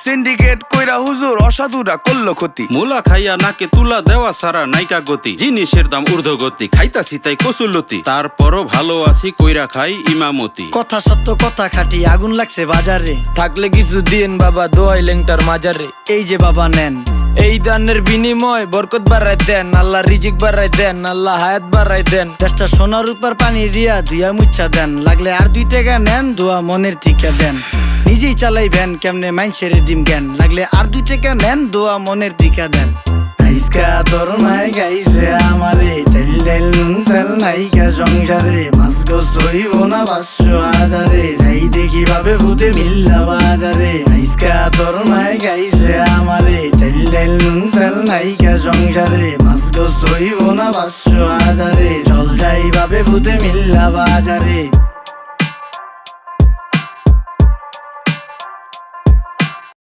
Syndicate কইরা হুজুর অসাধুরা করলো ক্ষতি। মুলা খাইয়া নাকে তুলা দেওয়া সারা নাইকা গতি, জিনিসের দাম ঊর্ধ্বগতি, খাইতাছি তাই কচুলতি, তারপরও ভালো আছি কইরা খাই ইমামতি। কথা সত্য কথা খাটি, আগুন লাগছে বাজারে, থাকলে কিছু দিন বাবা দোয়াই লেংটার মাজারে। এই যে বাবা নেন, এই দানের বিনিময় বরকত বাড়াই দেন, আল্লাহ রিজিক বাড়াই দেন, আল্লাহ হায়াত বাড়াই দেন। দেশটা সোনার উপর পানি দিয়া ধুয়া মুচ্ছা দেন, লাগলে আর 2 টাকা নেন, দোয়া মনের টিকা দেন। নিজেই চালাই ভ্যান, কেমনে মাইনসেরে দিম জ্ঞান, লাগলে আর 2 টাকা নেন, দোয়া মনের টিকা দেন। আইসকা তোর মাই গাইছে আমারে, তেল তেল নুন তেল নাইকা সংসারে, মাছ গোস হইব না 500 হাজারে, যাই দেখি ভাবে ভূতে মিল্লা বাজারে। আইসকা তোর মাই গাইছে আমারে, তেল তেল নুন তেল নাইকা সংসারে, মাছ গোস হইব না 500 হাজারে, চল যাই ভাবে ভূতে মিল্লা বাজারে।